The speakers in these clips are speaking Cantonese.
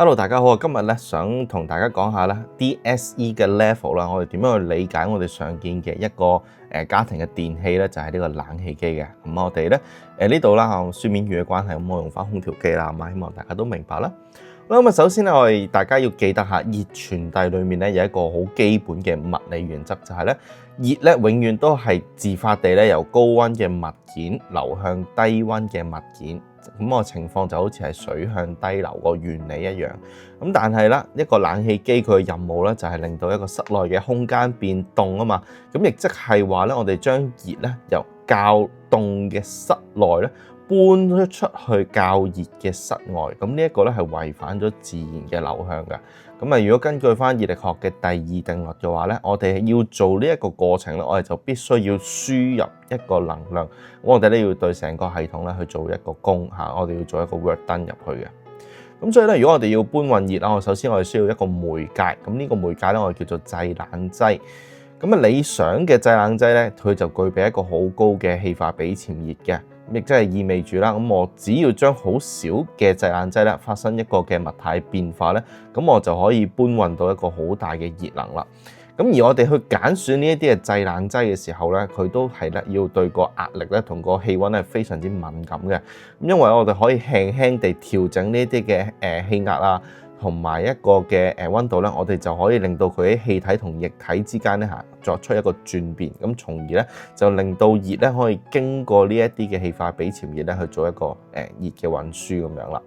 Hello，大家好啊！今日咧想同大家講下咧 DSE 嘅 level 啦，我哋點樣去理解我哋常見嘅一個家庭嘅電器咧，就係呢個冷氣機嘅。咁我哋咧呢度啦，書面語嘅關係，咁我用翻空調機啦，咁希望大家都明白啦。咁啊，首先咧我哋大家要記得下熱傳遞裏面咧有一個好基本嘅物理原則，就係咧熱咧永遠都係自發地咧由高溫嘅物件流向低溫嘅物件。咁個情況就好似係水向低流個原理一樣。咁但係啦，一個冷氣機佢嘅任務咧就係令到一個室內嘅空間變凍啊嘛。咁亦即係話咧，我哋將熱咧由較凍嘅室內咧搬咗出去較熱嘅室外。咁呢一個咧係違反咗自然嘅流向嘅。咁啊，如果根據翻熱力學嘅第二定律嘅話咧，我哋要做呢一個過程咧，我哋就必須要輸入一個能量。我哋咧要對成個系統咧去做一個功嚇，我哋要做一個 work done 入去嘅。咁所以咧，如果我哋要搬運熱啦，首先我哋需要一個媒介。咁呢個媒介咧，我哋叫做製冷劑。咁啊，理想嘅製冷劑咧，佢就具備一個好高嘅氣化比潛熱嘅。亦即係意味住啦，咁我只要將好少嘅製冷劑咧發生一個嘅物態變化咧，咁我就可以搬運到一個好大嘅熱能啦。咁而我哋去揀選呢一啲嘅製冷劑嘅時候咧，佢都係咧要對個壓力咧同個氣溫係非常之敏感嘅。咁因為我哋可以輕輕地調整呢啲嘅氣壓啊，同埋一個嘅溫度咧，我哋就可以令到佢喺氣體同液體之間咧作出一個轉變，咁從而咧就令到熱咧可以經過呢一啲嘅氣化比潛熱咧去做一個熱嘅運輸咁樣啦。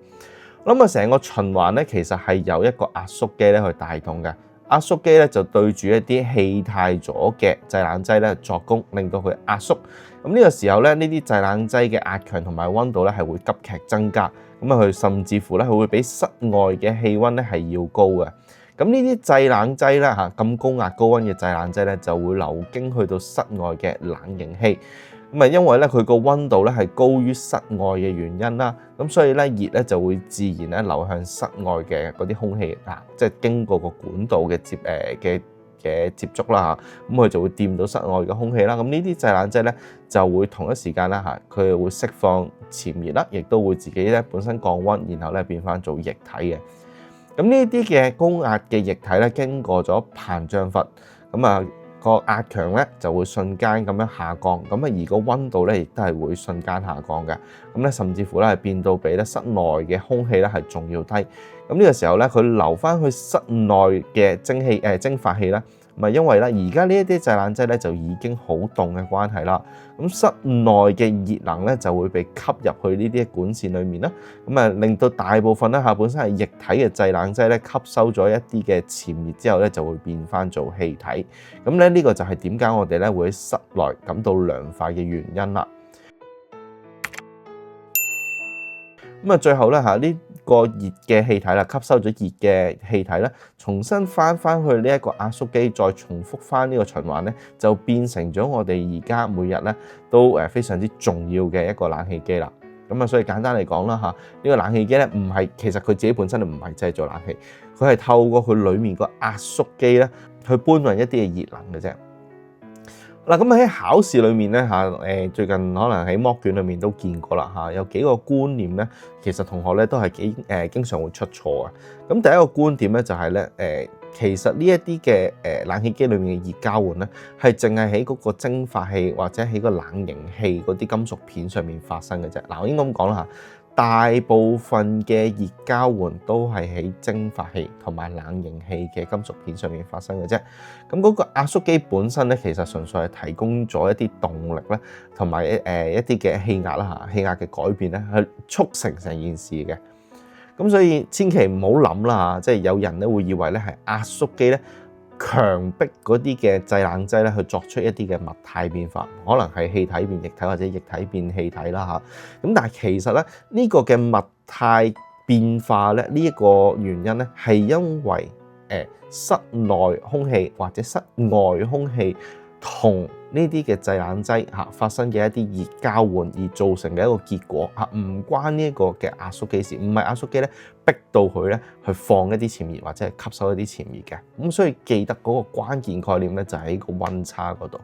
咁啊，成個循環咧其實係由一個壓縮機咧去帶動嘅。壓縮機咧就對住一啲氣態咗嘅製冷劑咧作功，令到佢壓縮。咁呢個時候咧，呢啲製冷劑嘅壓強同埋溫度咧係會急劇增加。咁啊，佢甚至乎咧，佢會比室外嘅氣溫咧係要高嘅。咁呢啲製冷劑咧咁高壓高溫嘅製冷劑咧，就會流經去到室外嘅冷凝器。咁啊，因為咧佢個溫度咧係高於室外嘅原因啦，咁所以咧熱咧就會自然咧流向室外嘅嗰啲空氣即係經過個管道嘅接觸啦嚇，咁佢就會掂到室外嘅空氣啦。咁呢啲製冷劑咧就會同一時間啦佢會釋放潛熱啦，亦都會自己咧本身降溫，然後咧變翻做液體嘅。咁呢啲嘅高壓嘅液體咧經過咗膨脹閥，咁個壓強咧就會瞬間咁樣下降，咁而個溫度咧亦都係會瞬間下降嘅。咁咧甚至乎咧係變到比咧室內嘅空氣咧係仲要低。咁呢個時候咧佢流翻去室內嘅蒸發器啦。因為咧而家呢一啲製冷劑咧就已經好凍嘅關係啦，咁室內嘅熱能咧就會被吸入去呢啲管線裏面啦，令到大部分咧本身係液體嘅製冷劑咧吸收咗一啲嘅潛熱之後咧就會變翻做氣體。咁咧呢個就係點解我哋咧會喺室內感到涼快嘅原因啦。最後咧呢個熱嘅氣體啦，吸收咗熱嘅氣體咧，重新翻去呢一個壓縮機，再重複翻呢個循環咧，就變成咗我哋而家每日咧都非常之重要嘅一個冷氣機啦。所以簡單嚟講啦呢個冷氣機咧唔係，其實佢自己本身就唔係製造冷氣，佢係透過佢裡面個壓縮機咧去搬運一啲嘅熱能嘅啫。嗱，咁喺考試裏面咧最近可能喺mock卷裏面都見過啦有幾個觀念咧，其實同學咧都係經常會出錯啊。咁第一個觀點咧就係咧其實呢一啲嘅冷氣機裏面嘅熱交換咧，係淨係喺嗰個蒸發器或者喺個冷凝器嗰啲金屬片上面發生嘅啫。嗱，我應該咁講啦大部分嘅熱交換都係喺蒸發器同埋冷凝器嘅金屬片上面發生嘅啫。咁嗰個壓縮機本身咧，其實純粹係提供咗一啲動力咧，同埋一啲嘅氣壓啦氣壓嘅改變咧，去促成成件事嘅。咁所以千祈唔好諗啦即係有人咧會以為咧係壓縮機咧強迫嗰啲嘅製冷劑咧去作出一啲嘅物態變化，可能係氣體變液體或者液體變氣體啦咁但係其實咧呢個嘅物態變化咧呢一個原因咧係因為室內空氣或者室外空氣同呢啲嘅製冷劑發生嘅一啲熱交換而造成嘅一個結果唔關呢一個嘅壓縮機事，唔係壓縮機咧逼到佢咧去放一啲潛熱或者係吸收一啲潛熱嘅。咁所以記得嗰個關鍵概念咧就喺個溫差嗰度。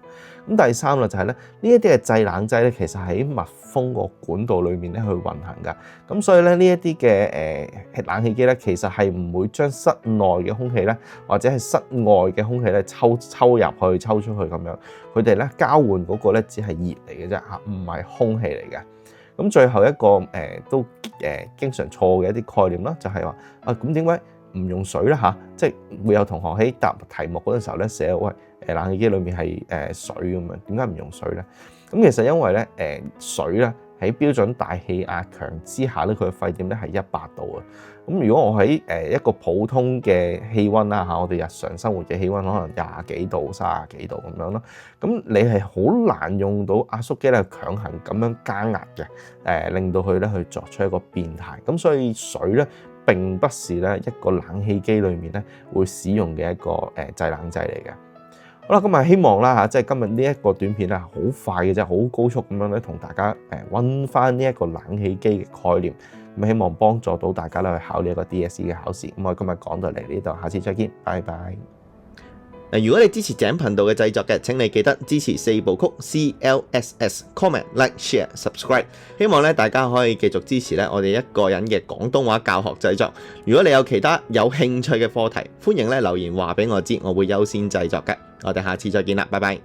咁第三啦就係咧呢一啲嘅製冷劑咧，其實喺密封個管道裏面咧去運行㗎。咁所以咧呢一啲嘅冷氣機咧，其實係唔會將室內嘅空氣咧或者係室外嘅空氣咧抽入去抽出去咁樣。佢哋咧交換嗰個咧只係熱嚟嘅啫嚇，唔係空氣嚟嘅。咁最後一個都經常錯嘅一啲概念啦，就係話咁點解唔用水咧嚇？即係會有同學喺答題目嗰陣時候咧寫喂冷氣機裏面係水咁樣，點解唔用水咧？咁其實因為咧水咧喺標準大氣壓強之下咧，佢嘅沸點咧係100度啊。咁如果我喺一個普通嘅氣温啦嚇，我哋日常生活嘅氣温可能20幾度、30幾度咁樣咯，咁你係好難用到壓縮機咧強行咁樣加壓嘅，令到佢咧去作出一個變態。咁所以水咧並不是咧一個冷氣機裏面咧會使用嘅一個製冷劑嚟嘅。好啦，咁啊希望啦嚇，即係今日呢一個短片咧，好快嘅啫，好高速咁樣咧，同大家溫翻呢一個冷氣機嘅概念，咁希望幫助到大家咧去考呢一個 DSE 嘅考試。咁我今日講到嚟呢度，下次再見，拜拜。如果你支持井頻道嘅製作嘅，請你記得支持4部曲 CLSS Comment Like Share Subscribe。希望咧大家可以繼續支持咧我哋一個人嘅廣東話教學製作。如果你有其他有興趣嘅課題，歡迎咧留言話俾我知，我會優先製作嘅。我哋下次再見啦，拜拜。